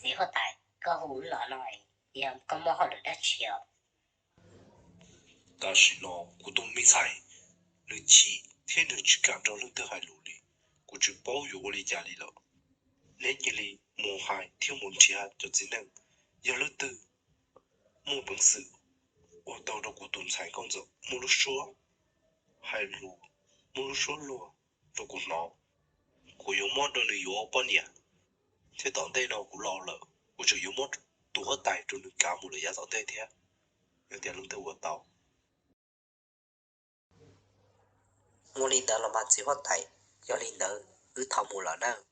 gì họ tại có hú lọ nói giờ có mò họ được đã chiều ta chỉ nó của tôi mới sai nữ chỉ thiên nữ chỉ cảm trong lưng tư hai lũ đi của chú bảo yêu lý gia lý lọ nên như lý mùa hai thiếu muốn chia cho chính năng giờ lưng tư mua bằng sự ở đâu đó của tôi sai công dụng mua lúc số hai lũ mua lúc số lúa rồi của nó của yêu mót đó nữ yêu bao nhiêu thế tận đây nó cũng lo lợ của chú yêu mót tụ hết tài trong nữ cả một lời giá tận đây thế nhưng tiền lưng tư của tao mua linh đỡ là mặt chỉ hót tay do linh đỡ ứ thầu mù lỡ nơ